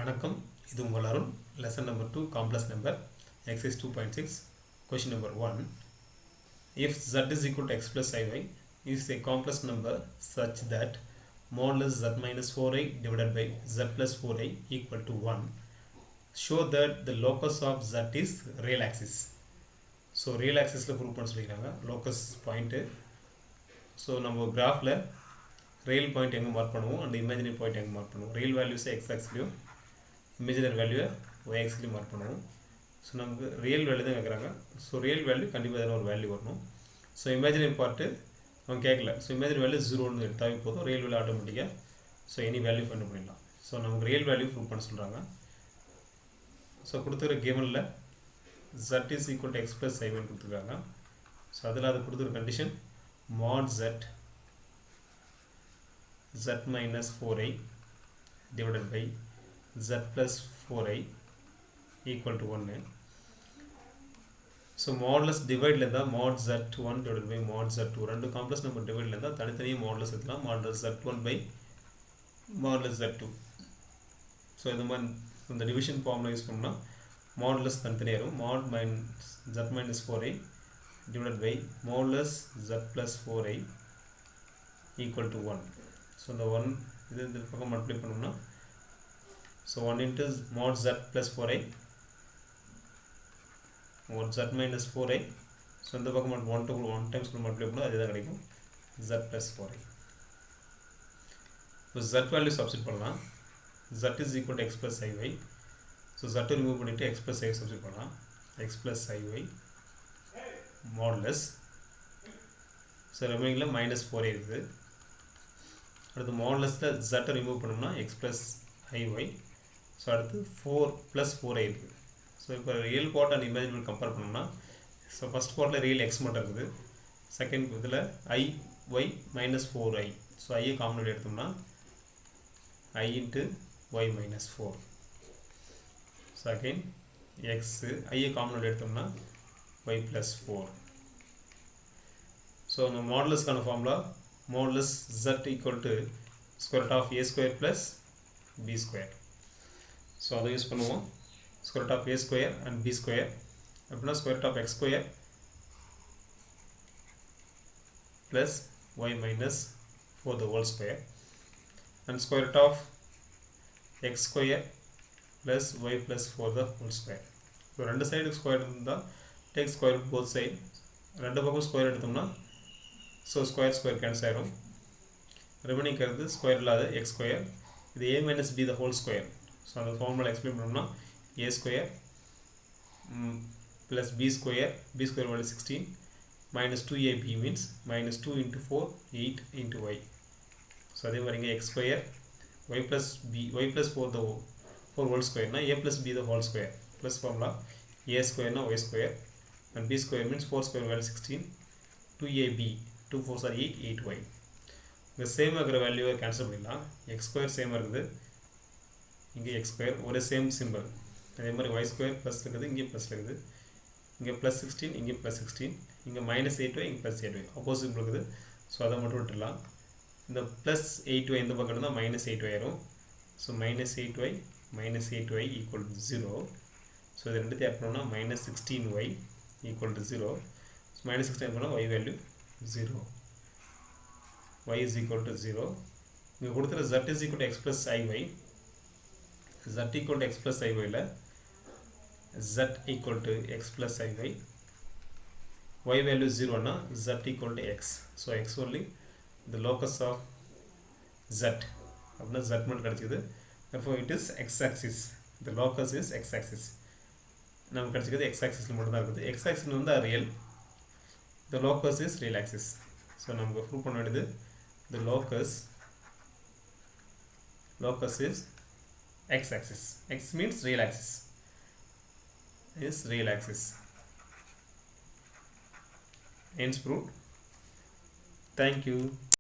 வணக்கம், இது உங்கள் Arun. Lesson number 2, complex number, exercise 2.6. Question number 1. If z is equal to x plus iy is a complex number such that modulus z minus 4i divided by z plus 4i equal to 1, show that the locus of z is real axis. So real ஆக்சிஸில் prove பண்ண சொல்லிக்கிறாங்க. Locus point. So நம்ம கிராஃபில் real point எங்கே mark பண்ணுவோம், அந்த imaginary point எங்கே mark பண்ணுவோம். ரியல் வேல்யூஸை எக்ஸ் ஆக்ஸ்லையும் இமேஜினரி வேல்யூவை ஒய் ஆக்ஸ்லையும் மார்க் பண்ணுவோம். ஸோ நமக்கு ரியல் வேல்யூ தான் கேட்குறாங்க. ஸோ ரியல் வேல்யூ கண்டிப்பாக எதனா ஒரு வேல்யூ வரணும். ஸோ இமேஜினரி பார்ட்டு அவங்க கேட்கல. ஸோ இமேஜினரி வேல்யூ 0ன்னு எடுத்தாவே போதும். ரியல் வேல்யூ ஆட்டோமேட்டிக்காக ஸோ எனி வேல்யூ ஃபைண்ட் பண்ணிடலாம். ஸோ நமக்கு ரியல் வேல்யூ ப்ரூவ் பண்ண சொல்கிறாங்க. ஸோ கொடுத்துருக்க கேமனில் z is equal to x plus i1 கொடுத்துருக்காங்க. ஸோ அதில் அது கொடுத்துருக்க condition mod z minus 4i divided by z plus 4i equal to 1. So modulus டிவைடில் இருந்தால் mod z1 divided by mod z2, ரெண்டு காம்ப்ளெக்ஸ் நம்பர் டிவைடில் இருந்தால் தனித்தனியாக மாடுலஸ் எடுக்கலாம். Modulus z1 by modulus z2. So இது மாதிரி இந்த டிவிஷன் ஃபார்முலா யூஸ் பண்ணால் மாடுலஸ் தனித்தனியாக இருக்கும். mod z minus 4i divided by modulus z plus 4i equal to 1. So இந்த 1 இது இந்த பக்கம் மல்டிப்ளை பண்ணோம்னா so 1 into mod z plus 4i mod z minus 4i. So இந்த பக்கம் 1 டைம்ஸ் மல்டிப்ளை பண்ணால் அதுதான் கிடைக்கும் z plus 4i. இப்போ z வேல்யூ சப்ஸ்டிட் பண்ணலாம். z is equal to x plus iy. So z remove பண்ணிவிட்டு x plus i சப்ஸ்டிட் பண்ணலாம். x plus iy modulus. So ரிமைனிங்கில் மைனஸ் 4i இருக்குது. அடுத்து மாடுலஸில் z ரிமூவ் பண்ணோம்னா x plus iy. ஸோ அடுத்து 4 plus 4i இருக்குது. ஸோ இப்போ real part and imaginary compare பண்ணோம்னா ஸோ ஃபஸ்ட் பார்ட்டில் ரியல் x மட்டும் இருக்குது. செகண்ட் இதில் iy minus 4i. ஸோ ஐயை காமன் எடுத்தோம்னா i into y minus 4. So again x ஐயை காமன் எடுத்தோம்னா y plus 4. ஸோ நம்ம மாடுலஸ்க்கான formula modulus z equal to square root of a square plus b square. So அதை use பண்ணுவோம். square root of a square and b square அப்படின்னா square root of x square plus y minus 4 the whole square and square root of x square plus y plus 4 the whole square. இப்போ ரெண்டு side square இருந்தால் take square both side. ரெண்டு பக்கம் square எடுத்தோம்னா so square cancel ஆகிடும். Remaining இருக்கிறது square இல்லாத x square. இது a minus b the whole square. So அந்த ஃபார்முலா எக்ஸ்பிளைன் பண்ணோம்னா a square plus b square value 16 minus 2ab means minus 2 into 4 8 into y. So அதே மாதிரி இங்கே x square y plus 4 the 4 whole square a plus b the whole square plus formula a square y square and b square means 4 square value 16 2ab 2 4s are 8 8y. இந்த same இருக்கிற வேல்யூவை cancel பண்ணிடலாம். X square same இருக்குது, இங்கே x square ஒரு same simple. அதே மாதிரி Y square plus இருக்குது, இங்கே ப்ளஸ் இருக்குது. இங்கே ப்ளஸ் 16 இங்கே ப்ளஸ் 16, இங்கே மைனஸ் 8y இங்கே ப்ளஸ் 8y ஆப்போசிட் இருக்குது. ஸோ அதை மட்டும் விட்டுடலாம். இந்த ப்ளஸ் 8y இந்த பக்கம் இருந்தால் மைனஸ் 8y ஆயிரும். So minus 8y equal to 0. So இது ரெண்டுத்தையும் ஆட் பண்ணோம்னா minus 16y equal to 0. So minus 16 பண்ணால் y value 0. y is equal to 0. இங்கே கொடுத்துற z is equal to x plus iy. z equal to x plus iy ல z equal to x plus iy. y value 0 னா z equal to x. So x only the locus of z. அப்படின்னா z மட்டும் கிடைச்சிது. Therefore it is x axis. The locus is x axis. நமக்கு கிடைச்சிக்கிறது x axis மட்டும் தான் இருக்குது. x axis வந்து real. The locus is real axis. So நமக்கு prove பண்ண வேண்டியது the locus is x axis. X means real axis. Is real axis. Hence proved. Thank you.